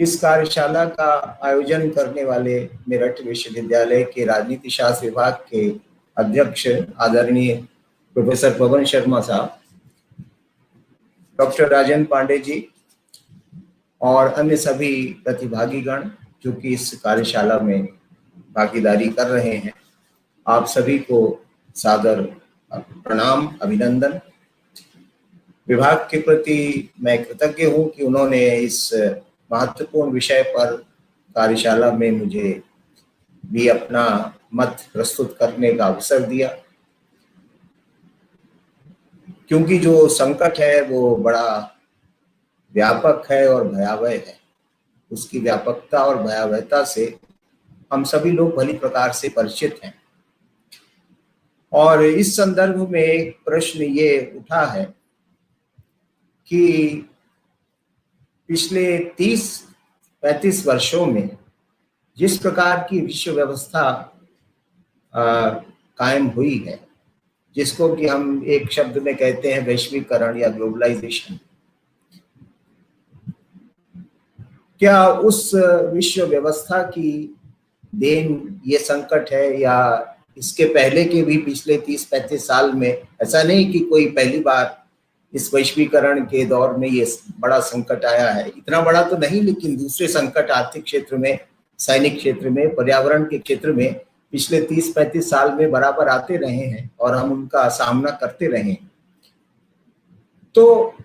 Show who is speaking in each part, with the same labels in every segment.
Speaker 1: इस कार्यशाला का आयोजन करने वाले मेरठ विश्वविद्यालय के राजनीति शास्त्र विभाग के अध्यक्ष आदरणीय प्रोफेसर पवन शर्मा साहब, डॉक्टर राजन पांडे जी और अन्य सभी प्रतिभागीगण जो कि इस कार्यशाला में भागीदारी कर रहे हैं, आप सभी को सादर प्रणाम, अभिनंदन। विभाग के प्रति मैं कृतज्ञ हूं कि उन्होंने इस महत्वपूर्ण विषय पर कार्यशाला में मुझे भी अपना मत प्रस्तुत करने का अवसर दिया, क्योंकि जो संकट है वो बड़ा व्यापक है और भयावह है। उसकी व्यापकता और भयावहता से हम सभी लोग भली प्रकार से परिचित हैं। और इस संदर्भ में एक प्रश्न ये उठा है कि पिछले 30-35 वर्षों में जिस प्रकार की विश्व व्यवस्था कायम हुई है, जिसको कि हम एक शब्द में कहते हैं वैश्वीकरण या ग्लोबलाइजेशन, क्या उस विश्व व्यवस्था की देन ये संकट है या इसके पहले के भी पिछले 30-35 साल में? ऐसा नहीं कि कोई पहली बार इस वैश्वीकरण के दौर में ये बड़ा संकट आया है, इतना बड़ा तो नहीं, लेकिन दूसरे संकट आर्थिक क्षेत्र में, सैनिक क्षेत्र में, पर्यावरण के क्षेत्र में पिछले 30-35 साल में बराबर आते रहे हैं और हम उनका सामना करते रहे हैं। तो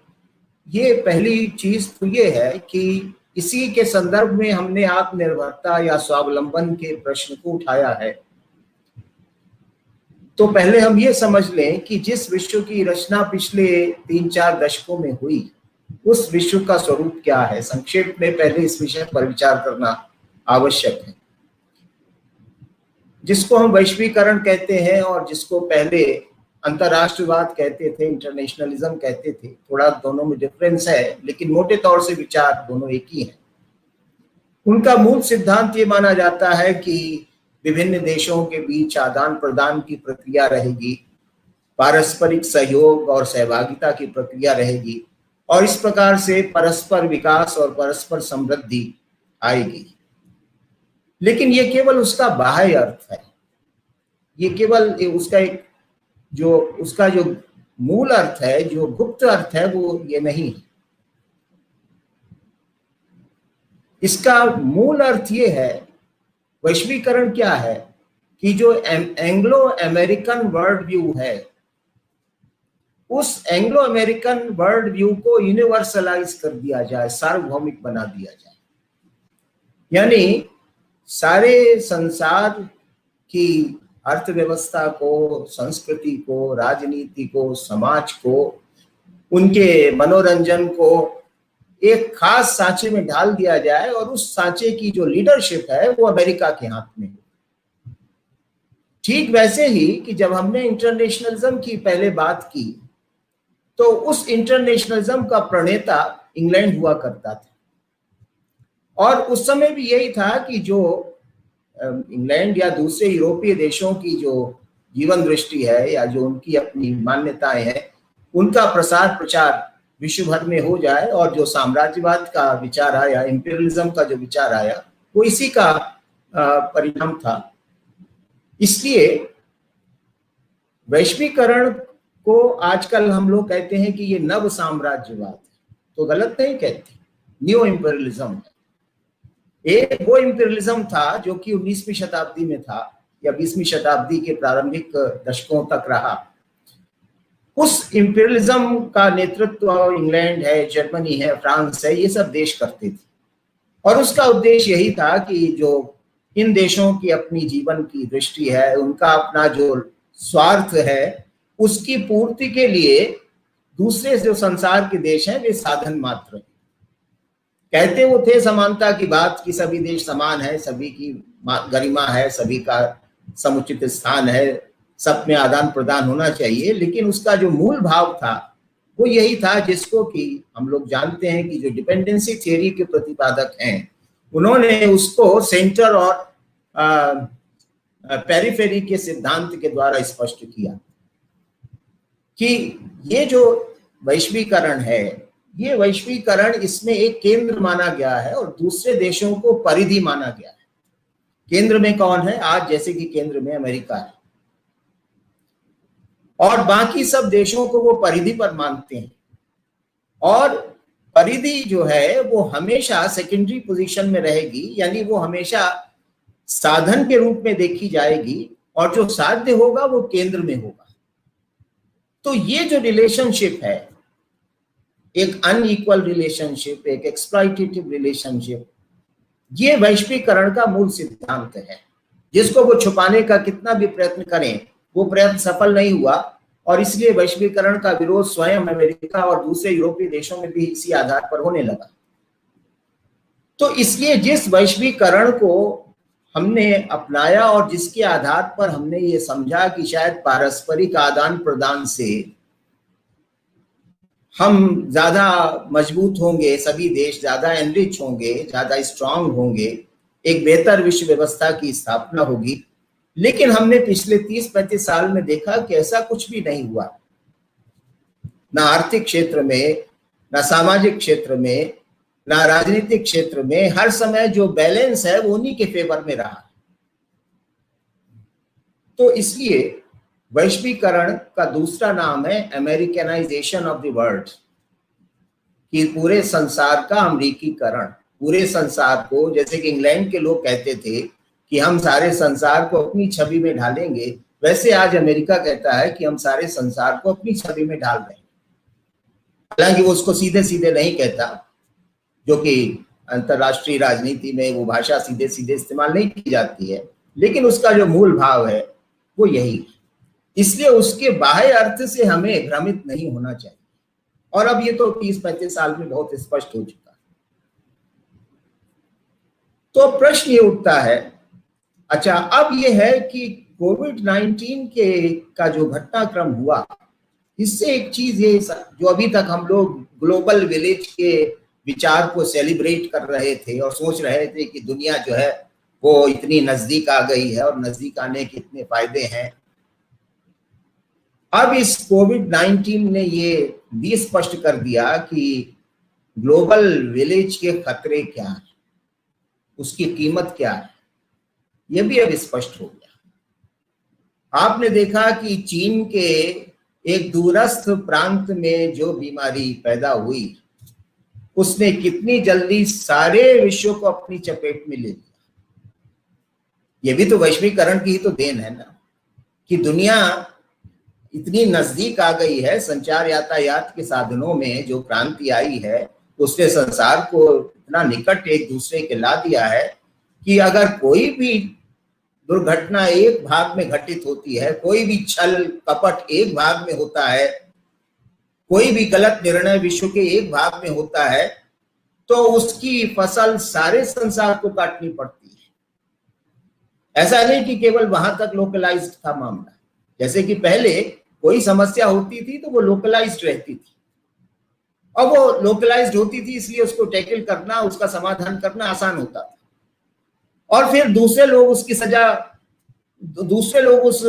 Speaker 1: ये पहली चीज तो ये है कि इसी के संदर्भ में हमने आत्मनिर्भरता या स्वावलंबन के प्रश्न को उठाया है। तो पहले हम ये समझ लें कि जिस विश्व की रचना पिछले 3-4 दशकों में हुई, उस विश्व का स्वरूप क्या है। संक्षेप में पहले इस विषय पर विचार करना आवश्यक है। जिसको हम वैश्वीकरण कहते हैं और जिसको पहले अंतरराष्ट्रवाद कहते थे, इंटरनेशनलिज्म कहते थे, थोड़ा दोनों में डिफरेंस है, लेकिन मोटे तौर से विचार दोनों एक ही हैं। उनका मूल सिद्धांत ये माना जाता है कि विभिन्न देशों के बीच आदान प्रदान की प्रक्रिया रहेगी, पारस्परिक सहयोग और सहभागिता की प्रक्रिया रहेगी और इस प्रकार से परस्पर विकास और परस्पर समृद्धि आएगी। लेकिन ये केवल उसका बाह्य अर्थ है, ये केवल उसका जो मूल अर्थ है, जो गुप्त अर्थ है, वो ये नहीं है। इसका मूल अर्थ ये है, वैश्वीकरण क्या है, कि जो एंग्लो अमेरिकन वर्ल्ड व्यू है, उस एंग्लो अमेरिकन वर्ल्ड व्यू को यूनिवर्सलाइज कर दिया जाए, सार्वभौमिक बना दिया जाए। यानी सारे संसार की अर्थव्यवस्था को, संस्कृति को, राजनीति को, समाज को, उनके मनोरंजन को एक खास सांचे में ढाल दिया जाए और उस सांचे की जो लीडरशिप है वो अमेरिका के हाथ में हो। ठीक वैसे ही कि जब हमने इंटरनेशनलिज्म की पहले बात की, तो उस इंटरनेशनलिज्म का प्रणेता इंग्लैंड हुआ करता था और उस समय भी यही था कि जो इंग्लैंड या दूसरे यूरोपीय देशों की जो जीवन दृष्टि है या जो उनकी अपनी मान्यताएं हैं, उनका प्रसार प्रचार विश्व भर में हो जाए और जो साम्राज्यवाद का विचार आया, इंपीरियलिज्म का जो विचार आया, वो इसी का परिणाम था। इसलिए वैश्वीकरण को आजकल हम लोग कहते हैं कि ये नव साम्राज्यवाद है, तो गलत नहीं कहते, न्यू इंपीरियलिज्म है। एक वो इंपीरियलिज्म था जो कि 19वीं शताब्दी में था या 20वीं शताब्दी के प्रारंभिक दशकों तक रहा। उस इंपीरियलिज्म का नेतृत्व इंग्लैंड है, जर्मनी है, फ्रांस है, ये सब देश करते थे और उसका उद्देश्य यही था कि जो इन देशों की अपनी जीवन की दृष्टि है, उनका अपना जो स्वार्थ है, उसकी पूर्ति के लिए दूसरे जो संसार के देश हैं वे साधन मात्र। कहते वो थे समानता की बात कि सभी देश समान है, सभी की गरिमा है, सभी का समुचित स्थान है, सब में आदान प्रदान होना चाहिए, लेकिन उसका जो मूल भाव था वो यही था जिसको कि हम लोग जानते हैं कि जो डिपेंडेंसी थियरी के प्रतिपादक हैं, उन्होंने उसको सेंटर और पेरिफेरी के सिद्धांत के द्वारा स्पष्ट किया कि ये जो वैश्वीकरण है, ये वैश्वीकरण, इसमें एक केंद्र माना गया है और दूसरे देशों को परिधि माना गया है। केंद्र में कौन है आज? जैसे कि केंद्र में अमेरिका है और बाकी सब देशों को वो परिधि पर मानते हैं। और परिधि जो है वो हमेशा सेकेंडरी पोजीशन में रहेगी, यानी वो हमेशा साधन के रूप में देखी जाएगी और जो साध्य होगा वो केंद्र में होगा। तो ये जो रिलेशनशिप है, एक अनइक्वल रिलेशनशिप, एक एक्सप्लॉइटेटिव रिलेशनशिप, ये वैश्वीकरण का मूल सिद्धांत है, जिसको वो छुपाने का कितना भी प्रयत्न करें वो प्रयत्न सफल नहीं हुआ। और इसलिए वैश्वीकरण का विरोध स्वयं अमेरिका और दूसरे यूरोपीय देशों में भी इसी आधार पर होने लगा। तो इसलिए जिस वैश्वीकरण को हमने अपनाया और जिसके आधार पर हमने ये समझा कि शायद पारस्परिक आदान प्रदान से हम ज्यादा मजबूत होंगे, सभी देश ज्यादा एनरिच होंगे, ज्यादा स्ट्रांग होंगे, एक बेहतर विश्व व्यवस्था की स्थापना होगी, लेकिन हमने पिछले 30-35 साल में देखा कि ऐसा कुछ भी नहीं हुआ। ना आर्थिक क्षेत्र में, ना सामाजिक क्षेत्र में, ना राजनीतिक क्षेत्र में, हर समय जो बैलेंस है वो उन्हीं के फेवर में रहा। तो इसलिए वैश्वीकरण का दूसरा नाम है अमेरिकनाइजेशन ऑफ द वर्ल्ड, कि पूरे संसार का अमेरिकीकरण। पूरे संसार को, जैसे कि इंग्लैंड के लोग कहते थे कि हम सारे संसार को अपनी छवि में ढालेंगे, वैसे आज अमेरिका कहता है कि हम सारे संसार को अपनी छवि में ढाल रहे हैं। हालांकि वो उसको सीधे सीधे नहीं कहता, जो कि अंतरराष्ट्रीय राजनीति में वो भाषा सीधे सीधे इस्तेमाल नहीं की जाती है, लेकिन उसका जो मूल भाव है वो यही है। इसलिए उसके बाह्य अर्थ से हमें भ्रमित नहीं होना चाहिए। और अब ये तो 30-35 साल में बहुत स्पष्ट हो चुका है। तो प्रश्न ये उठता है, अच्छा अब ये है कि कोविड-19 का जो घटनाक्रम हुआ, इससे एक चीज ये जो अभी तक हम लोग ग्लोबल विलेज के विचार को सेलिब्रेट कर रहे थे और सोच रहे थे कि दुनिया जो है वो इतनी नजदीक आ गई है और नजदीक आने के इतने फायदे हैं, अब इस कोविड-19 ने ये भी स्पष्ट कर दिया कि ग्लोबल विलेज के खतरे क्या है, उसकी कीमत क्या है, ये भी अब स्पष्ट हो गया। आपने देखा कि चीन के एक दूरस्थ प्रांत में जो बीमारी पैदा हुई, उसने कितनी जल्दी सारे विश्व को अपनी चपेट में ले लिया। ये भी तो वैश्वीकरण की ही तो देन है ना, कि दुनिया इतनी नजदीक आ गई है। संचार यातायात के साधनों में जो क्रांति आई है, उसने संसार को इतना निकट एक दूसरे के ला दिया है कि अगर कोई भी दुर्घटना एक भाग में घटित होती है, कोई भी छल कपट एक भाग में होता है, कोई भी गलत निर्णय विश्व के एक भाग में होता है, तो उसकी फसल सारे संसार को काटनी पड़ती है। ऐसा नहीं कि केवल वहां तक लोकलाइज्ड था मामला। जैसे कि पहले कोई समस्या होती थी तो वो लोकलाइज्ड रहती थी, और वो लोकलाइज्ड होती थी इसलिए उसको टैकल करना, उसका समाधान करना आसान होता था। और फिर दूसरे लोग उसकी सजा, दूसरे लोग उस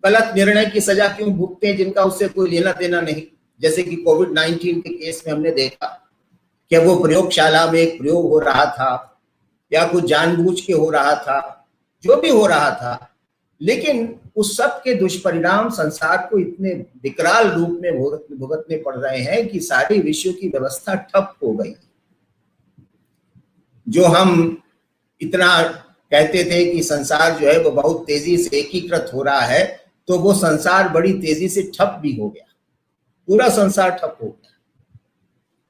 Speaker 1: गलत निर्णय की सजा क्यों भुगते हैं जिनका उससे कोई लेना देना नहीं। जैसे कि कोविड-19 के केस में हमने देखा कि वो प्रयोगशाला में एक प्रयोग हो रहा था या कुछ जानबूझ के हो रहा था, जो भी हो रहा था, लेकिन उस सब के दुष्परिणाम संसार को इतने विकराल रूप में भुगतने पड़ रहे हैं कि सारी विश्व की व्यवस्था ठप हो गई। जो हम इतना कहते थे कि संसार जो है वो बहुत तेजी से एकीकृत हो रहा है, तो वो संसार बड़ी तेजी से ठप भी हो गया, पूरा संसार ठप हो गया।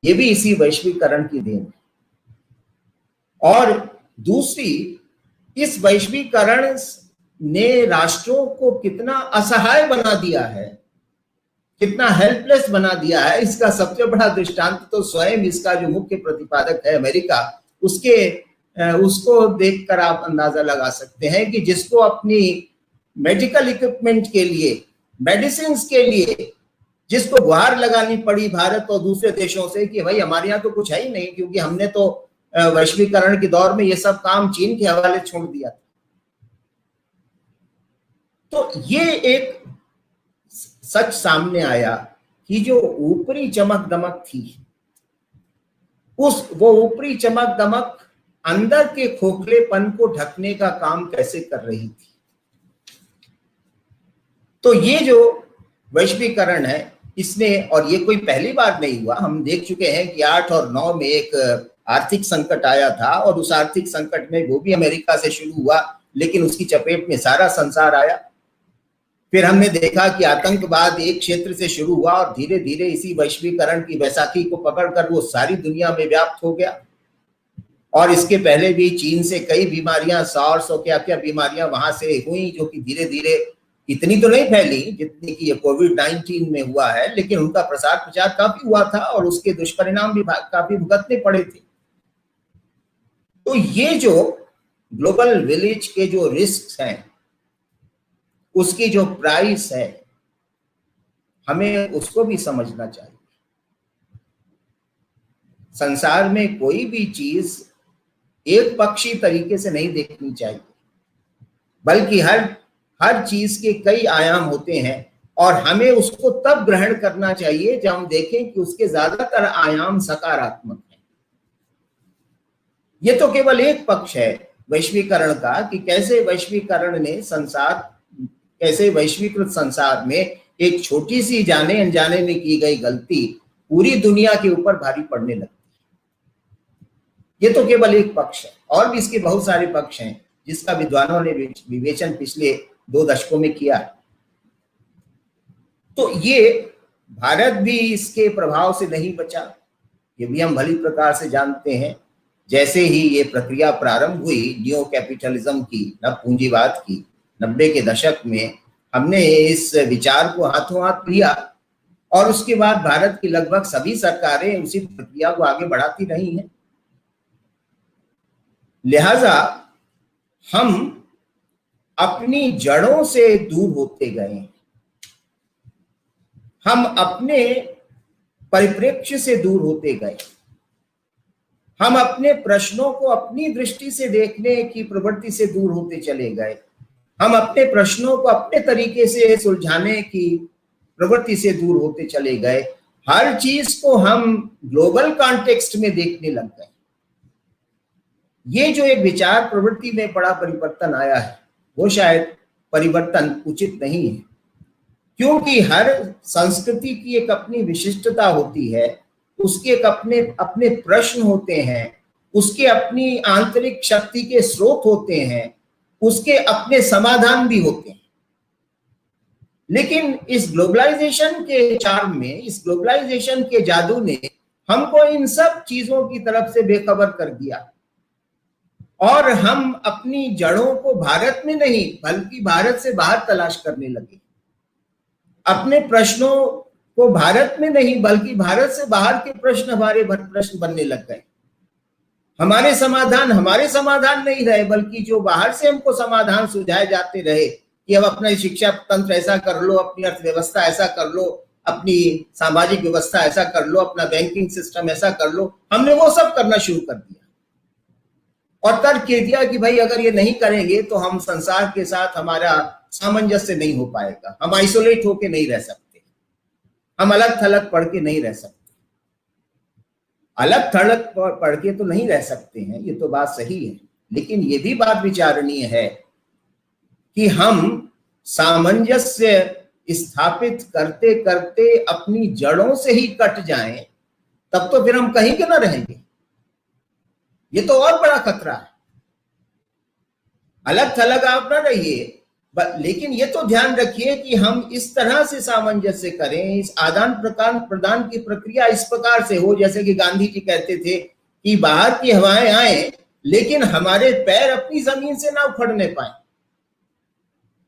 Speaker 1: ये भी इसी वैश्वीकरण की देन है। और दूसरी, इस वैश्वीकरण ने राष्ट्रों को कितना असहाय बना दिया है, कितना हेल्पलेस बना दिया है, इसका सबसे बड़ा दृष्टांत तो स्वयं इसका जो मुख्य प्रतिपादक है अमेरिका, उसको देखकर आप अंदाजा लगा सकते हैं कि जिसको अपनी मेडिकल इक्विपमेंट के लिए, मेडिसिन के लिए, जिसको गुहार लगानी पड़ी भारत और दूसरे देशों से कि भाई हमारे यहाँ तो कुछ है ही नहीं, क्योंकि हमने तो वैश्वीकरण के दौर में ये सब काम चीन के हवाले छोड़ दिया था। तो ये एक सच सामने आया कि जो ऊपरी चमक दमक थी, वो ऊपरी चमक दमक अंदर के खोखलेपन को ढकने का काम कैसे कर रही थी। तो ये जो वैश्वीकरण है, इसने, और ये कोई पहली बार नहीं हुआ, हम देख चुके हैं कि 8 और 9 में एक आर्थिक संकट आया था, और उस आर्थिक संकट में वो भी अमेरिका से शुरू हुआ, लेकिन उसकी चपेट में सारा संसार आया। फिर हमने देखा कि आतंकवाद एक क्षेत्र से शुरू हुआ और धीरे धीरे इसी वैश्वीकरण की बैसाखी को पकड़कर वो सारी दुनिया में व्याप्त हो गया। और इसके पहले भी चीन से कई बीमारियां, सार्स और क्या क्या बीमारियां वहां से हुई, जो कि धीरे धीरे इतनी तो नहीं फैली जितनी कि ये कोविड-19 में हुआ है, लेकिन उनका प्रसार प्रचार काफी हुआ था और उसके दुष्परिणाम भी काफी भुगतने पड़े थे। तो ये जो ग्लोबल विलेज के जो रिस्क हैं, उसकी जो प्राइस है, हमें उसको भी समझना चाहिए। संसार में कोई भी चीज एक पक्षी तरीके से नहीं देखनी चाहिए, बल्कि हर चीज के कई आयाम होते हैं, और हमें उसको तब ग्रहण करना चाहिए जब हम देखें कि उसके ज्यादातर आयाम सकारात्मक हैं। ये तो केवल एक पक्ष है वैश्वीकरण का, कि कैसे वैश्वीकरण ने कैसे वैश्वीकृत संसार में एक छोटी सी जाने अनजाने में की गई गलती पूरी दुनिया के ऊपर भारी पड़ने लगती है। ये तो केवल एक पक्ष है, और भी इसके बहुत सारे पक्ष हैं जिसका विद्वानों ने विवेचन पिछले 2 दशकों में किया। तो ये भारत भी इसके प्रभाव से नहीं बचा, ये भी हम भली प्रकार से जानते हैं। जैसे ही ये प्रक्रिया प्रारंभ हुई न्यू कैपिटलिज्म की, नव पूंजीवाद की, 90 के दशक में हमने इस विचार को हाथों हाथ लिया, और उसके बाद भारत की लगभग सभी सरकारें उसी प्रक्रिया को आगे बढ़ाती रही हैं। लिहाजा हम अपनी जड़ों से दूर होते गए, हम अपने परिप्रेक्ष्य से दूर होते गए, हम अपने प्रश्नों को अपनी दृष्टि से देखने की प्रवृत्ति से दूर होते चले गए, हम अपने प्रश्नों को अपने तरीके से सुलझाने की प्रवृत्ति से दूर होते चले गए। हर चीज को हम ग्लोबल कॉन्टेक्स्ट में देखने लग गए। ये जो एक विचार प्रवृत्ति में बड़ा परिवर्तन आया है, वो शायद परिवर्तन उचित नहीं है, क्योंकि हर संस्कृति की एक अपनी विशिष्टता होती है, उसके एक अपने अपने प्रश्न होते हैं, उसके अपनी आंतरिक शक्ति के स्रोत होते हैं, उसके अपने समाधान भी होते हैं। लेकिन इस ग्लोबलाइजेशन के चार्म में, इस ग्लोबलाइजेशन के जादू ने हमको इन सब चीजों की तरफ से बेखबर कर दिया, और हम अपनी जड़ों को भारत में नहीं बल्कि भारत से बाहर तलाश करने लगे। अपने प्रश्नों को भारत में नहीं बल्कि भारत से बाहर के प्रश्न हमारे प्रश्न बनने लग गए। हमारे समाधान नहीं रहे, बल्कि जो बाहर से हमको समाधान सुझाए जाते रहे कि अब अपना शिक्षा तंत्र ऐसा कर लो, अपनी अर्थव्यवस्था ऐसा कर लो, अपनी सामाजिक व्यवस्था ऐसा कर लो, अपना बैंकिंग सिस्टम ऐसा कर लो, हमने वो सब करना शुरू कर दिया और तर्क कह दिया कि भाई अगर ये नहीं करेंगे तो हम संसार के साथ हमारा सामंजस्य नहीं हो पाएगा, हम आइसोलेट होके नहीं रह सकते, हम अलग थलग पढ़ के नहीं रह सकते। अलग थलग पढ़ के तो नहीं रह सकते हैं, ये तो बात सही है, लेकिन ये भी बात विचारणीय है कि हम सामंजस्य स्थापित करते करते अपनी जड़ों से ही कट जाएं, तब तो फिर हम कहीं के ना रहेंगे। ये तो और बड़ा खतरा है। अलग थलग आप ना रहिए, लेकिन ये तो ध्यान रखिए कि हम इस तरह से सामंजस्य करें, इस आदान प्रदान की प्रक्रिया इस प्रकार से हो, जैसे कि गांधी जी कहते थे कि बाहर की हवाएं आए लेकिन हमारे पैर अपनी जमीन से ना उखड़ने पाए।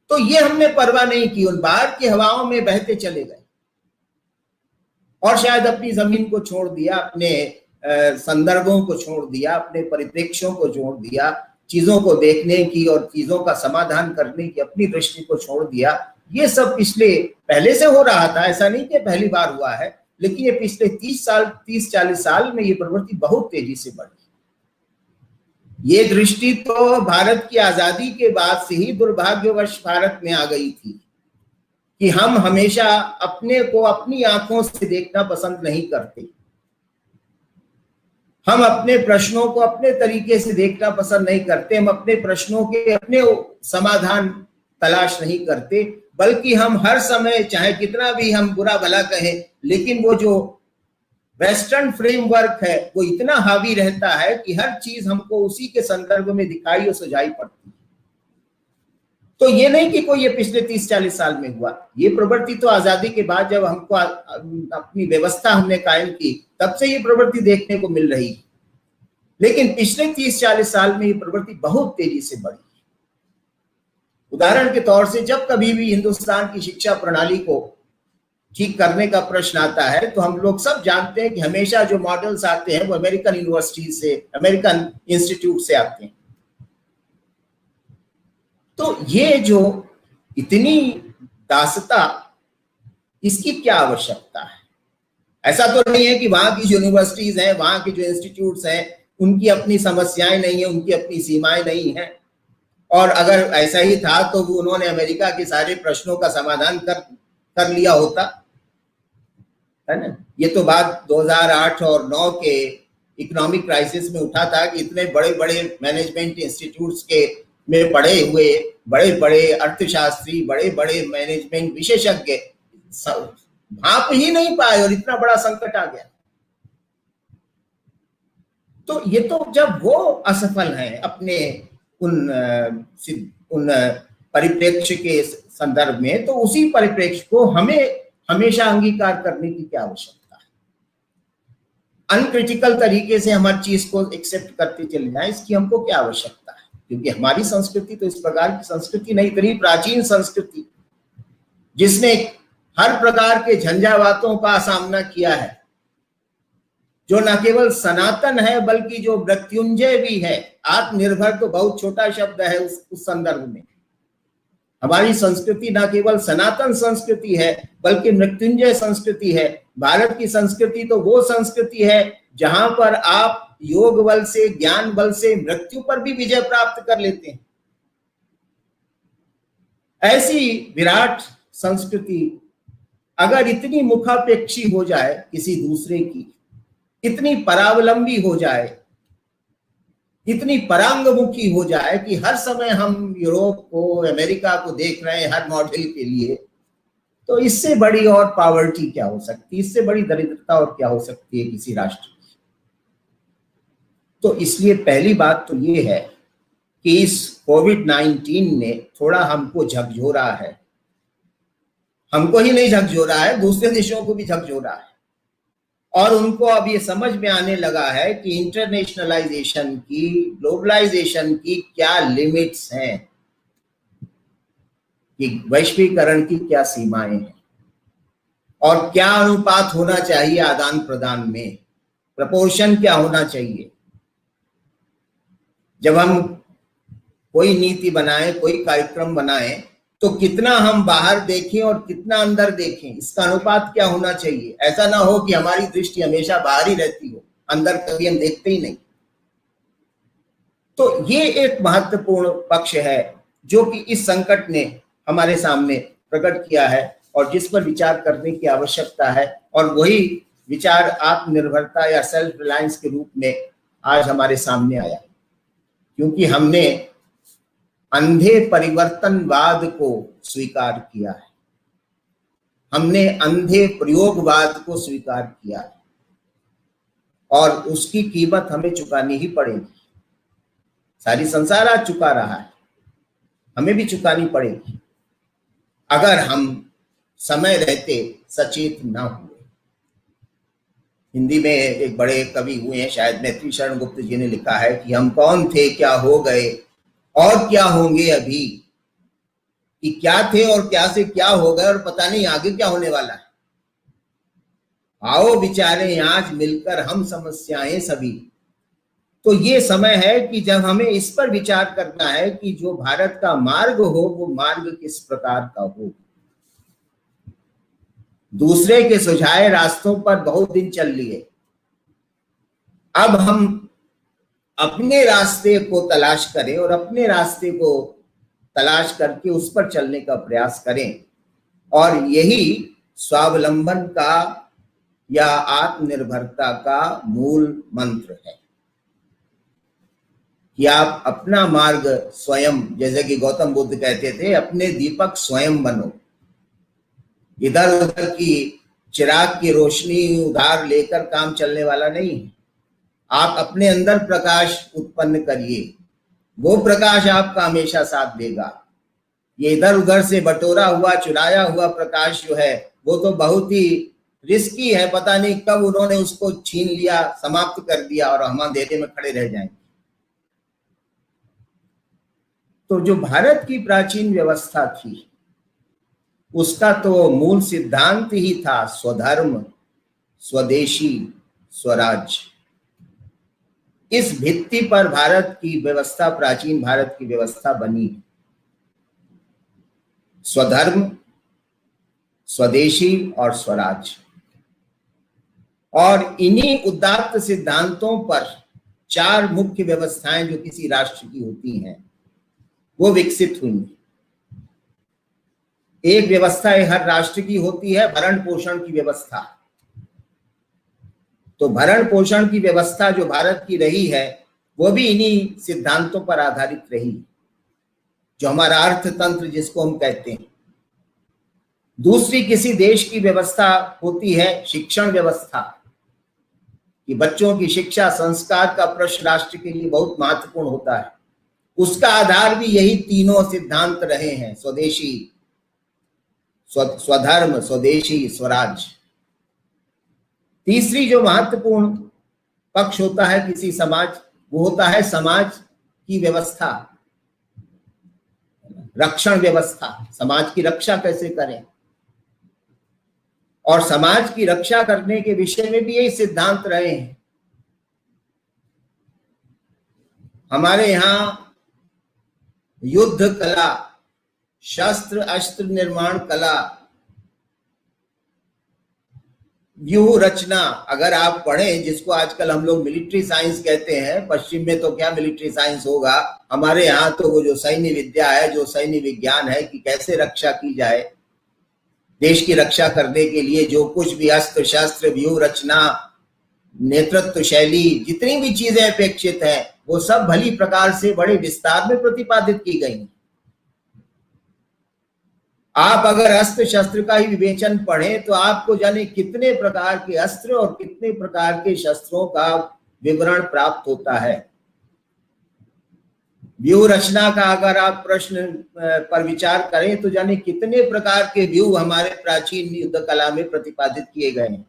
Speaker 1: तो ये हमने परवाह नहीं की, उन बाहर की हवाओं में बहते चले गए और शायद अपनी जमीन को छोड़ दिया, अपने संदर्भों को छोड़ दिया, अपने परिप्रेक्ष्यों को छोड़ दिया, चीजों को देखने की और चीजों का समाधान करने की अपनी दृष्टि को छोड़ दिया। ये सब पहले से हो रहा था, ऐसा नहीं कि पहली बार हुआ है, लेकिन ये पिछले 30-40 साल में ये प्रवृत्ति बहुत तेजी से बढ़ी। ये दृष्टि तो भारत की आजादी के बाद से ही दुर्भाग्यवश भारत में आ गई थी कि हम हमेशा अपने को अपनी आंखों से देखना पसंद नहीं करते, हम अपने प्रश्नों को अपने तरीके से देखना पसंद नहीं करते, हम अपने प्रश्नों के अपने समाधान तलाश नहीं करते, बल्कि हम हर समय चाहे कितना भी हम बुरा भला कहें, लेकिन वो जो वेस्टर्न फ्रेमवर्क है वो इतना हावी रहता है कि हर चीज हमको उसी के संदर्भ में दिखाई और सुझाई पड़ती है। तो ये नहीं कि कोई ये पिछले 30-40 साल में हुआ, ये प्रवृत्ति तो आजादी के बाद जब हमको अपनी व्यवस्था हमने कायम की तब से ये प्रवृत्ति देखने को मिल रही है, लेकिन पिछले 30-40 साल में ये प्रवृत्ति बहुत तेजी से बढ़ी है। उदाहरण के तौर से जब कभी भी हिंदुस्तान की शिक्षा प्रणाली को ठीक करने का प्रश्न आता है तो हम लोग सब जानते हैं कि हमेशा जो मॉडल्स आते हैं वो अमेरिकन यूनिवर्सिटी से, अमेरिकन इंस्टीट्यूट से आते हैं। तो ये जो इतनी दासता, इसकी क्या आवश्यकता है? ऐसा तो नहीं है कि वहां की यूनिवर्सिटीज हैं, वहां के जो इंस्टीट्यूट्स हैं उनकी अपनी समस्याएं नहीं है, उनकी अपनी सीमाएं नहीं है, और अगर ऐसा ही था तो उन्होंने अमेरिका के सारे प्रश्नों का समाधान कर लिया होता, है ना। ये तो बात 2008 और 9 के इकोनॉमिक क्राइसिस में उठा था कि इतने बड़े बड़े मैनेजमेंट इंस्टीट्यूट्स के में पढ़े हुए बड़े बड़े अर्थशास्त्री, बड़े बड़े मैनेजमेंट विशेषज्ञ भाप ही नहीं पाए और इतना बड़ा संकट आ गया। तो ये तो जब वो असफल है अपने उन परिप्रेक्ष्य के संदर्भ में, तो उसी परिप्रेक्ष्य को हमें हमेशा अंगीकार करने की क्या आवश्यकता है? अनक्रिटिकल तरीके से हम हर चीज को एक्सेप्ट करते चले जाएं, इसकी हमको क्या आवश्यकता है? क्योंकि हमारी संस्कृति तो इस प्रकार की संस्कृति नहीं, इतनी प्राचीन संस्कृति जिसने हर प्रकार के झंझावातों का सामना किया है, जो न केवल सनातन है बल्कि जो मृत्युंजय भी है। आत्मनिर्भर तो बहुत छोटा शब्द है उस संदर्भ में। हमारी संस्कृति न केवल सनातन संस्कृति है बल्कि मृत्युंजय संस्कृति है। भारत की संस्कृति तो वो संस्कृति है जहां पर आप योग बल से, ज्ञान बल से मृत्यु पर भी विजय प्राप्त कर लेते हैं। ऐसी विराट संस्कृति अगर इतनी मुखापेक्षी हो जाए किसी दूसरे की, इतनी परावलंबी हो जाए, इतनी परांगमुखी हो जाए कि हर समय हम यूरोप को, अमेरिका को देख रहे हैं हर मॉडल के लिए, तो इससे बड़ी और पॉवर्टी क्या हो सकती है? इससे बड़ी दरिद्रता और क्या हो सकती है किसी राष्ट्र की? तो इसलिए पहली बात तो ये है कि इस कोविड-19 ने थोड़ा हमको झकझोरा है। हमको ही नहीं झकझोरा है, दूसरे देशों को भी झकझोरा है, और उनको अब ये समझ में आने लगा है कि इंटरनेशनलाइजेशन की, ग्लोबलाइजेशन की क्या लिमिट्स हैं, कि वैश्वीकरण की क्या सीमाएं हैं और क्या अनुपात होना चाहिए आदान प्रदान में, प्रपोर्शन क्या होना चाहिए। जब हम कोई नीति बनाएं, कोई कार्यक्रम बनाएं, तो कितना हम बाहर देखें और कितना अंदर देखें, इसका अनुपात क्या होना चाहिए। ऐसा ना हो कि हमारी दृष्टि हमेशा बाहर ही रहती हो, अंदर कभी हम देखते ही नहीं। तो ये एक महत्वपूर्ण पक्ष है जो कि इस संकट ने हमारे सामने प्रकट किया है और जिस पर विचार करने की आवश्यकता है, और वही विचार आत्मनिर्भरता या सेल्फ रिलायंस के रूप में आज हमारे सामने आया, क्योंकि हमने अंधे परिवर्तनवाद को स्वीकार किया है, हमने अंधे प्रयोगवाद को स्वीकार किया है, और उसकी कीमत हमें चुकानी ही पड़ेगी। सारी संसार आज चुका रहा है, हमें भी चुकानी पड़ेगी अगर हम समय रहते सचेत ना हुए। हिंदी में एक बड़े कवि हुए हैं, शायद मैत्री शरण गुप्त जी ने लिखा है कि हम कौन थे, क्या हो गए और क्या होंगे अभी, कि क्या थे और क्या से क्या हो गए और पता नहीं आगे क्या होने वाला है। आओ विचारें आज मिलकर हम समस्याएं सभी। तो ये समय है कि जब हमें इस पर विचार करना है कि जो भारत का मार्ग हो वो मार्ग किस प्रकार का हो। दूसरे के सुझाए रास्तों पर बहुत दिन चल लिए, अब हम अपने रास्ते को तलाश करें और अपने रास्ते को तलाश करके उस पर चलने का प्रयास करें। और यही स्वावलंबन का या आत्मनिर्भरता का मूल मंत्र है कि आप अपना मार्ग स्वयं, जैसे कि गौतम बुद्ध कहते थे, अपने दीपक स्वयं बनो। इधर उधर की चिराग की रोशनी उधार लेकर काम चलने वाला नहीं है। आप अपने अंदर प्रकाश उत्पन्न करिए, वो प्रकाश आपका हमेशा साथ देगा। ये इधर उधर से बटोरा हुआ, चुराया हुआ प्रकाश जो है वो तो बहुत ही रिस्की है, पता नहीं कब उन्होंने उसको छीन लिया, समाप्त कर दिया और हम अंधेरे में खड़े रह जाएंगे। तो जो भारत की प्राचीन व्यवस्था थी उसका तो मूल सिद्धांत ही था स्वधर्म, स्वदेशी, स्वराज्य। इस भित्ति पर भारत की व्यवस्था, प्राचीन भारत की व्यवस्था बनी। स्वधर्म, स्वदेशी और स्वराज्य। और इन्हीं उदात्त सिद्धांतों पर 4 मुख्य व्यवस्थाएं जो किसी राष्ट्र की होती हैं वो विकसित हुई। एक व्यवस्था हर राष्ट्र की होती है, भरण पोषण की व्यवस्था। तो भरण पोषण की व्यवस्था जो भारत की रही है वो भी इन्हीं सिद्धांतों पर आधारित रही, जो हमारा अर्थतंत्र जिसको हम कहते हैं। दूसरी किसी देश की व्यवस्था होती है शिक्षण व्यवस्था, कि बच्चों की शिक्षा, संस्कार का प्रश्न राष्ट्र के लिए बहुत महत्वपूर्ण होता है। उसका आधार भी यही तीनों सिद्धांत रहे हैं, स्वदेशी, स्वधर्म, स्वदेशी, स्वराज। तीसरी जो महत्वपूर्ण पक्ष होता है किसी समाज, वो होता है समाज की व्यवस्था, रक्षण व्यवस्था। समाज की रक्षा कैसे करें, और समाज की रक्षा करने के विषय में भी यही सिद्धांत रहे हैं। हमारे यहां युद्ध कला, शस्त्र अस्त्र निर्माण कला, व्यूह रचना अगर आप पढ़ें, जिसको आजकल हम लोग मिलिट्री साइंस कहते हैं, पश्चिम में तो क्या मिलिट्री साइंस होगा, हमारे यहाँ तो वो जो सैन्य विद्या है, जो सैन्य विज्ञान है कि कैसे रक्षा की जाए, देश की रक्षा करने के लिए जो कुछ भी अस्त्र शस्त्र, व्यूह रचना, नेतृत्व शैली, जितनी भी चीजें अपेक्षित हैं वो सब भली प्रकार से बड़े विस्तार में प्रतिपादित की गई। आप अगर अस्त्र शस्त्र का ही विवेचन पढ़ें तो आपको जाने कितने प्रकार के अस्त्र और कितने प्रकार के शस्त्रों का विवरण प्राप्त होता है। व्यूह रचना का अगर आप प्रश्न पर विचार करें तो जाने कितने प्रकार के व्यूह हमारे प्राचीन युद्ध कला में प्रतिपादित किए गए हैं।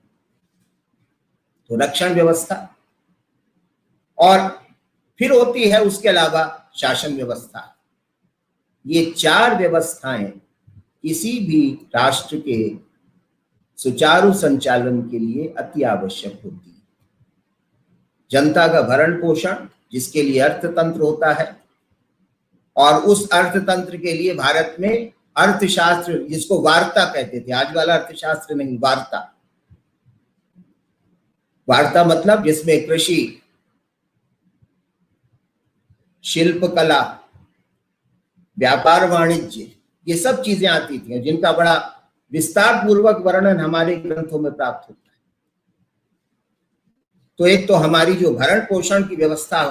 Speaker 1: तो रक्षण व्यवस्था, और फिर होती है उसके अलावा शासन व्यवस्था। ये 4 व्यवस्थाएं किसी भी राष्ट्र के सुचारू संचालन के लिए अति आवश्यक होती है। जनता का भरण पोषण, जिसके लिए अर्थतंत्र होता है, और उस अर्थतंत्र के लिए भारत में अर्थशास्त्र, जिसको वार्ता कहते थे, आज वाला अर्थशास्त्र नहीं, वार्ता। वार्ता मतलब जिसमें कृषि, शिल्प कला, व्यापार वाणिज्य, ये सब चीजें आती थी, जिनका बड़ा विस्तार पूर्वक वर्णन हमारे ग्रंथों में प्राप्त होता है। तो एक तो हमारी जो भरण पोषण की व्यवस्था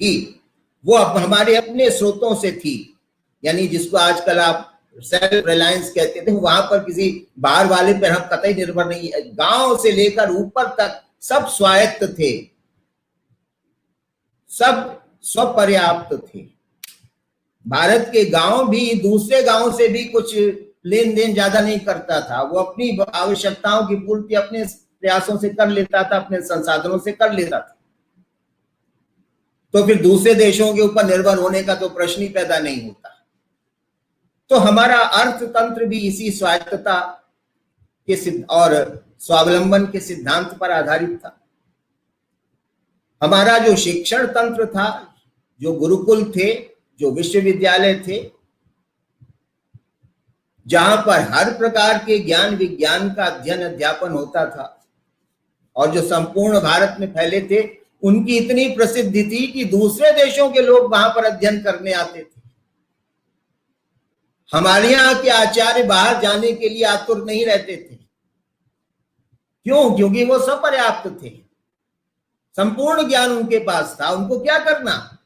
Speaker 1: थी वो अब हमारे अपने स्रोतों से थी, यानी जिसको आजकल आप सेल्फ रिलायंस कहते थे, वहां पर किसी बाहर वाले पर हम कतई निर्भर नहीं। गांव से लेकर ऊपर तक सब स्वायत्त थे, सब स्वपर्याप्त थे। भारत के गांव भी दूसरे गांव से भी कुछ लेन देन ज्यादा नहीं करता था, वो अपनी आवश्यकताओं की पूर्ति अपने प्रयासों से कर लेता था, अपने संसाधनों से कर लेता था। तो फिर दूसरे देशों के ऊपर निर्भर होने का तो प्रश्न ही पैदा नहीं होता। तो हमारा अर्थतंत्र भी इसी स्वायत्तता के और स्वावलंबन के सिद्धांत पर आधारित था। हमारा जो शिक्षण तंत्र था, जो गुरुकुल थे, जो विश्वविद्यालय थे, जहां पर हर प्रकार के ज्ञान विज्ञान का अध्ययन अध्यापन होता था, और जो संपूर्ण भारत में फैले थे, उनकी इतनी प्रसिद्धि थी कि दूसरे देशों के लोग वहां पर अध्ययन करने आते थे। हमारे यहाँ के आचार्य बाहर जाने के लिए आतुर नहीं रहते थे। क्यों? क्योंकि वो सपर्याप्त थे, संपूर्ण ज्ञान उनके पास था, उनको क्या करना।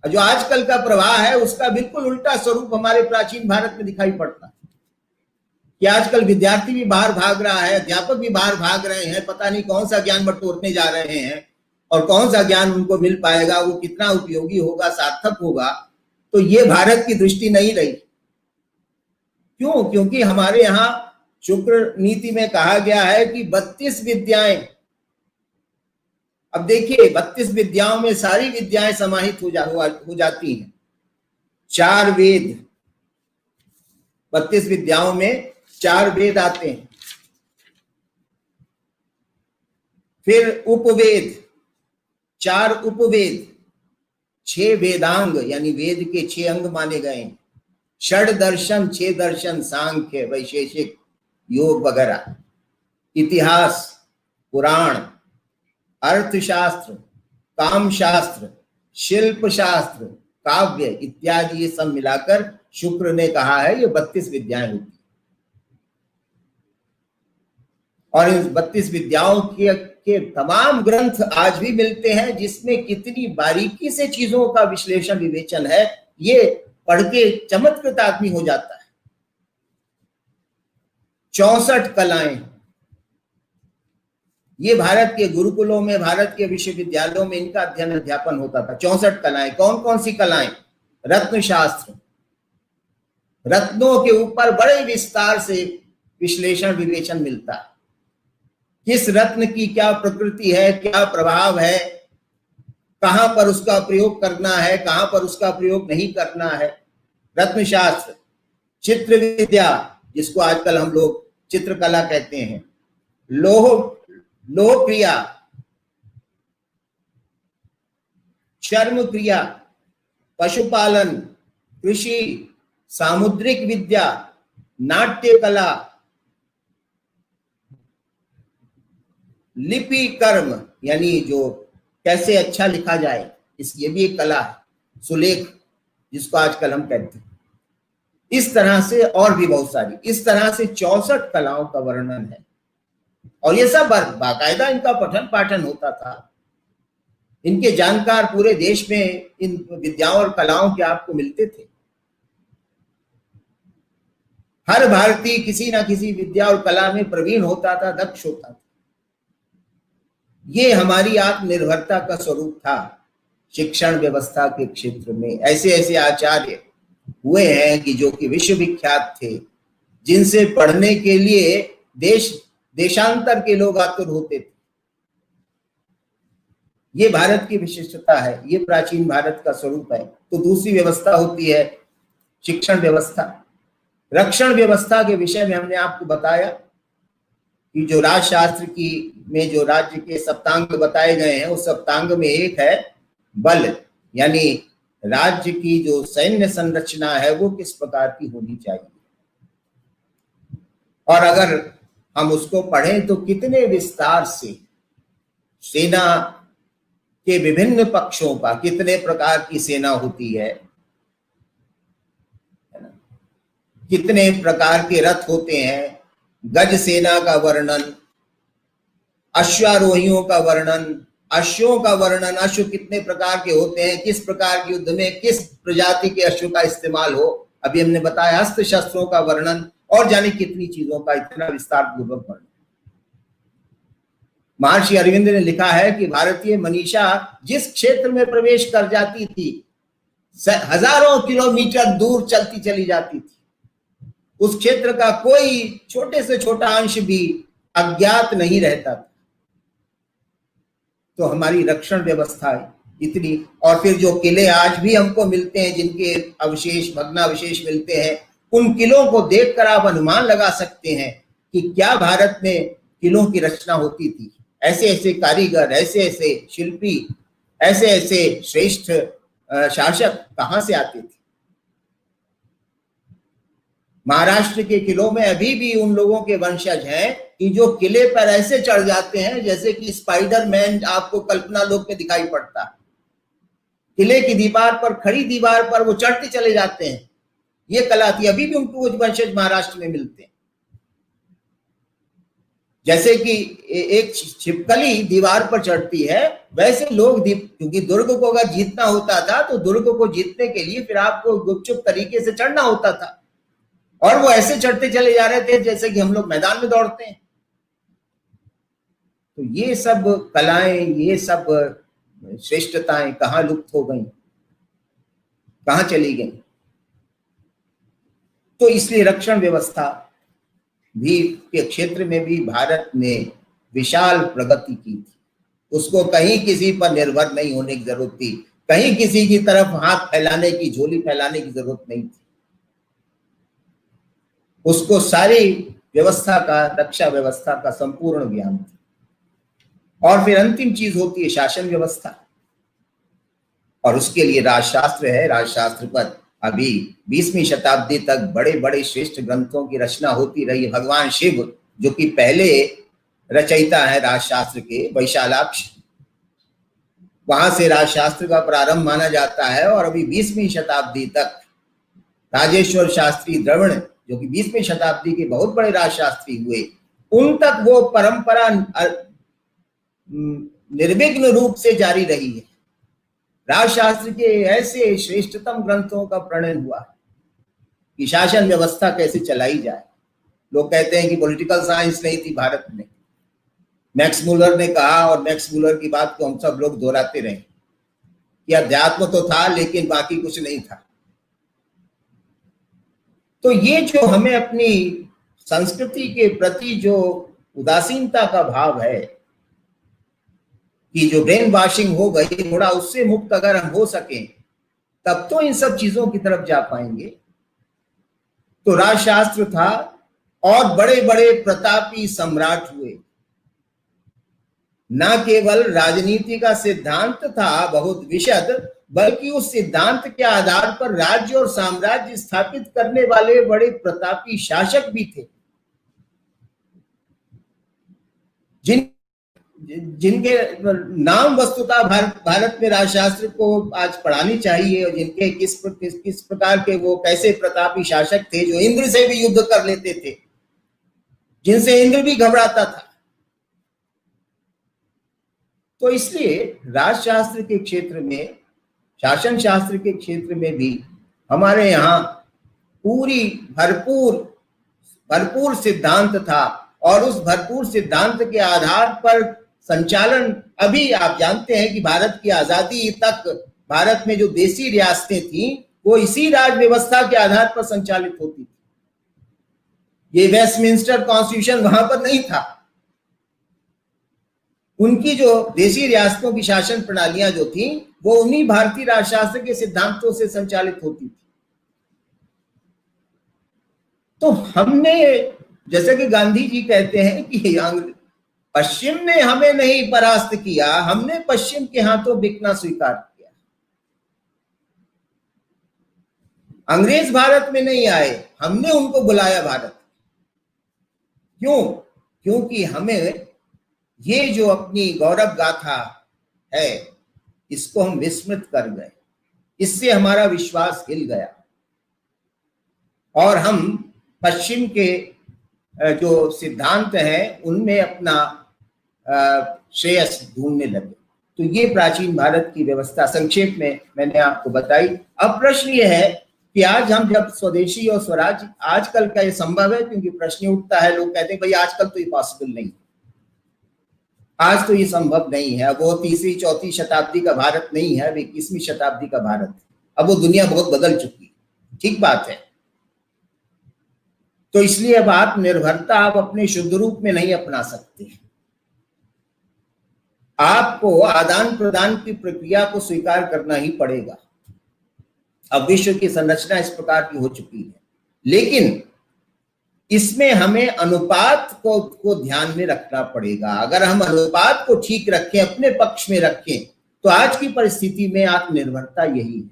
Speaker 1: जो आजकल का प्रवाह है उसका बिल्कुल उल्टा स्वरूप हमारे प्राचीन भारत में दिखाई पड़ता है कि आजकल विद्यार्थी भी बाहर भाग रहा है, अध्यापक भी बाहर भाग रहे हैं, पता नहीं कौन सा ज्ञान बटोरने जा रहे हैं और कौन सा ज्ञान उनको मिल पाएगा, वो कितना उपयोगी होगा, सार्थक होगा। तो ये भारत की दृष्टि नहीं रही। क्यों? क्योंकि हमारे यहाँ शुक्र नीति में कहा गया है कि 32 विद्याएं, अब देखिए 32 विद्याओं में सारी विद्याएं समाहित हो जाती हैं। 4 वेद, 32 विद्याओं में 4 वेद आते हैं, फिर उपवेद, 4 उपवेद, 6 वेदांग यानी वेद के 6 अंग माने गए, षड दर्शन, 6 दर्शन, सांख्य, वैशेषिक, योग वगैरह, इतिहास, पुराण, अर्थशास्त्र, काम शास्त्र, शिल्प शास्त्र, काव्य इत्यादि, ये सब मिलाकर शुक्र ने कहा है ये 32 विद्याएं होती। और इन 32 विद्याओं के तमाम ग्रंथ आज भी मिलते हैं, जिसमें कितनी बारीकी से चीजों का विश्लेषण विवेचन है, ये पढ़ के चमत्कृत आदमी हो जाता है। 64 कलाएं, ये भारत के गुरुकुलों में, भारत के विश्वविद्यालयों में इनका अध्ययन अध्यापन होता था। 64 कलाएं। कौन कौन सी कलाएं? रत्न शास्त्र, रत्नों के ऊपर बड़े विस्तार से विश्लेषण विवेचन मिलता है। किस रत्न की क्या प्रकृति है, क्या प्रभाव है, कहां पर उसका प्रयोग करना है, कहां पर उसका प्रयोग नहीं करना है, रत्न शास्त्र। चित्र विद्या, जिसको आजकल हम लोग चित्रकला कहते हैं। लोह क्रिया, चर्म क्रिया, पशुपालन, कृषि, सामुद्रिक विद्या, नाट्य कला, लिपि कर्म यानी जो कैसे अच्छा लिखा जाए, ये भी एक कला है, सुलेख जिसको आजकल हम कहते हैं। इस तरह से और भी बहुत सारी, इस तरह से 64 कलाओं का वर्णन है। और ये सब बाकायदा इनका पठन पाठन होता था। इनके जानकार पूरे देश में इन विद्याओं और कलाओं के आपको मिलते थे। हर भारतीय किसी ना किसी विद्या और कला में प्रवीण होता था, दक्ष होता था। ये हमारी आत्मनिर्भरता का स्वरूप था। शिक्षण व्यवस्था के क्षेत्र में ऐसे ऐसे आचार्य हुए हैं कि जो कि विश्वविख्यात थे, जिनसे पढ़ने के लिए देशांतर के लोग आतुर होते थे। ये भारत की विशिष्टता है, ये प्राचीन भारत का स्वरूप है। तो दूसरी व्यवस्था होती है शिक्षण व्यवस्था। रक्षण व्यवस्था के विषय में हमने आपको बताया कि जो राजशास्त्र की में जो राज्य के सप्तांग बताए गए हैं, उस सप्तांग में एक है बल, यानी राज्य की जो सैन्य संरचना है वो किस प्रकार की होनी चाहिए। और अगर हम उसको पढ़ें तो कितने विस्तार से सेना के विभिन्न पक्षों का, कितने प्रकार की सेना होती है, कितने प्रकार के रथ होते हैं, गज सेना का वर्णन, अश्वारोहियों का वर्णन, अश्वों का वर्णन, अश्व कितने प्रकार के होते हैं, किस प्रकार के युद्ध में किस प्रजाति के अश्व का इस्तेमाल हो, अभी हमने बताया, अस्त्र शस्त्रों का वर्णन, और जाने कितनी चीजों का इतना विस्तार पूर्वक वर्णन। महर्षि अरविंद ने लिखा है कि भारतीय मनीषा जिस क्षेत्र में प्रवेश कर जाती थी, हजारों किलोमीटर दूर चलती चली जाती थी, उस क्षेत्र का कोई छोटे से छोटा अंश भी अज्ञात नहीं रहता था। तो हमारी रक्षण व्यवस्था इतनी, और फिर जो किले आज भी हमको मिलते हैं, जिनके अवशेष, भग्नावशेष मिलते हैं, उन किलों को देखकर आप अनुमान लगा सकते हैं कि क्या भारत में किलों की रचना होती थी। ऐसे ऐसे कारीगर, ऐसे ऐसे शिल्पी, ऐसे ऐसे श्रेष्ठ शासक कहां से आते थे। महाराष्ट्र के किलों में अभी भी उन लोगों के वंशज हैं कि जो किले पर ऐसे चढ़ जाते हैं जैसे कि स्पाइडरमैन आपको कल्पना लोक में दिखाई पड़ता है। किले की दीवार पर, खड़ी दीवार पर वो चढ़ते चले जाते हैं। ये कला थी। अभी भी उनको वंशज महाराष्ट्र में मिलते हैं। जैसे कि एक छिपकली दीवार पर चढ़ती है, वैसे लोग क्योंकि दुर्ग को अगर जीतना होता था तो दुर्ग को जीतने के लिए फिर आपको गुपचुप तरीके से चढ़ना होता था, और वो ऐसे चढ़ते चले जा रहे थे जैसे कि हम लोग मैदान में दौड़ते हैं। तो ये सब कलाएं, ये सब श्रेष्ठताएं कहाँ लुप्त हो गई, कहाँ चली गई? तो इसलिए रक्षण व्यवस्था भी के क्षेत्र में भी भारत ने विशाल प्रगति की थी। उसको कहीं किसी पर निर्भर नहीं होने की जरूरत थी, कहीं किसी की तरफ हाथ फैलाने की, झोली फैलाने की जरूरत नहीं थी। उसको सारी व्यवस्था का, रक्षा व्यवस्था का संपूर्ण ज्ञान था। और फिर अंतिम चीज होती है शासन व्यवस्था, और उसके लिए राजशास्त्र है। राजशास्त्र पर अभी 20वीं शताब्दी तक बड़े बड़े श्रेष्ठ ग्रंथों की रचना होती रही। भगवान शिव जो कि पहले रचयिता है राजशास्त्र के, वैशालाक्ष, वहां से राजशास्त्र का प्रारंभ माना जाता है। और अभी 20वीं शताब्दी तक राजेश्वर शास्त्री द्रविड़ जो कि 20वीं शताब्दी के बहुत बड़े राजशास्त्री हुए, उन तक वो परंपरा निर्विघ्न रूप से जारी रही है। राजशास्त्र के ऐसे श्रेष्ठतम ग्रंथों का प्रणयन हुआ कि शासन व्यवस्था कैसे चलाई जाए। लोग कहते हैं कि पॉलिटिकल साइंस नहीं थी भारत में। मैक्स मुलर ने कहा, और मैक्स मुलर की बात को हम सब लोग दोहराते रहे, कि अध्यात्म तो था लेकिन बाकी कुछ नहीं था। तो ये जो हमें अपनी संस्कृति के प्रति जो उदासीनता का भाव है, कि जो ब्रेन वॉशिंग हो गई, थोड़ा उससे मुक्त अगर हम हो सकें तब तो इन सब चीजों की तरफ जा पाएंगे। तो राजशास्त्र था, और बड़े बड़े प्रतापी सम्राट हुए। न केवल राजनीति का सिद्धांत था बहुत विशद, बल्कि उस सिद्धांत के आधार पर राज्य और साम्राज्य स्थापित करने वाले बड़े प्रतापी शासक भी थे, जिनके नाम वस्तुतः भारत में राजशास्त्र को आज पढ़ानी चाहिए, और जिनके किस प्रकार के वो कैसे प्रतापी शासक थे, जो इंद्र से भी युद्ध कर लेते थे, जिनसे इंद्र भी घबराता था। तो इसलिए राजशास्त्र के क्षेत्र में, शासन शास्त्र के क्षेत्र में भी हमारे यहाँ पूरी भरपूर सिद्धांत था, और उस भरपूर सिद्धांत के आधार पर संचालन, अभी आप जानते हैं कि भारत की आजादी तक भारत में जो देसी रियासतें थी वो इसी राज व्यवस्था के आधार पर संचालित होती थी। ये वेस्टमिंस्टर कॉन्स्टिट्यूशन वहां पर नहीं था। उनकी जो देसी रियासतों की शासन प्रणालियां जो थी वो उन्हीं भारतीय राजशास्त्र के सिद्धांतों से संचालित होती थी। तो हमने, जैसे कि गांधी जी कहते हैं कि पश्चिम ने हमें नहीं परास्त किया, हमने पश्चिम के हाथों बिकना स्वीकार किया। अंग्रेज भारत में नहीं आए, हमने उनको बुलाया भारत। क्यों? क्योंकि हमें ये जो अपनी गौरव गाथा है इसको हम विस्मृत कर गए, इससे हमारा विश्वास हिल गया, और हम पश्चिम के जो सिद्धांत हैं उनमें अपना श्रेयस ढूंढने लगे। तो ये प्राचीन भारत की व्यवस्था संक्षेप में मैंने आपको बताई। अब प्रश्न ये है कि आज हम जब स्वदेशी और स्वराज, आजकल का ये संभव है? क्योंकि प्रश्न उठता है, लोग कहते हैं भाई आजकल तो ये पॉसिबल नहीं, आज तो ये संभव नहीं है। अब वो 3री 4थी शताब्दी का भारत नहीं है, अब 21वीं शताब्दी का भारत है। अब वो दुनिया बहुत बदल चुकी है, ठीक बात है। तो इसलिए अब आत्मनिर्भरता आप अपने शुद्ध रूप में नहीं अपना सकते। आपको आदान प्रदान की प्रक्रिया को स्वीकार करना ही पड़ेगा। अब विश्व की संरचना इस प्रकार की हो चुकी है, लेकिन इसमें हमें अनुपात को ध्यान में रखना पड़ेगा। अगर हम अनुपात को ठीक रखें, अपने पक्ष में रखें, तो आज की परिस्थिति में आत्मनिर्भरता यही है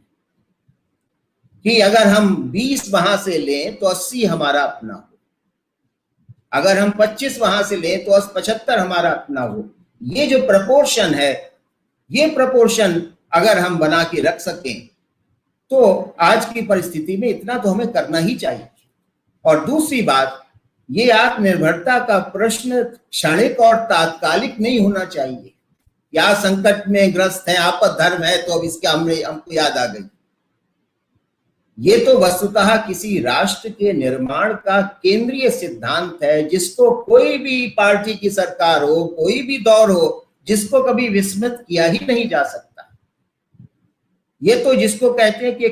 Speaker 1: कि अगर हम 20 वहां से लें तो 80 हमारा अपना हो, अगर हम 25 वहां से लें तो 75 हमारा अपना हो। ये जो प्रपोर्शन है, ये प्रपोर्शन अगर हम बना के रख सकें तो आज की परिस्थिति में इतना तो हमें करना ही चाहिए। और दूसरी बात, ये आत्मनिर्भरता का प्रश्न क्षणिक और तात्कालिक नहीं होना चाहिए। या संकट में ग्रस्त है, आपद धर्म है, तो अब इसके हमको याद आ गई। ये तो वस्तुतः किसी राष्ट्र के निर्माण का केंद्रीय सिद्धांत है, जिसको कोई भी पार्टी की सरकार हो, कोई भी दौर हो, जिसको कभी विस्मृत किया ही नहीं जा सकता। ये तो जिसको कहते हैं कि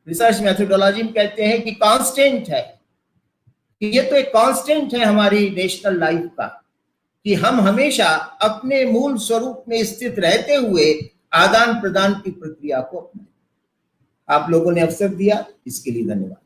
Speaker 1: रिसर्च मेथोडोलॉजी में कहते हैं कि कांस्टेंट है, कि ये तो एक कांस्टेंट है हमारी नेशनल लाइफ का, कि हम हमेशा अपने मूल स्वरूप में स्थित रहते हुए आदान प्रदान की प्रक्रिया को अपनाएं। आप लोगों ने अवसर दिया, इसके लिए धन्यवाद।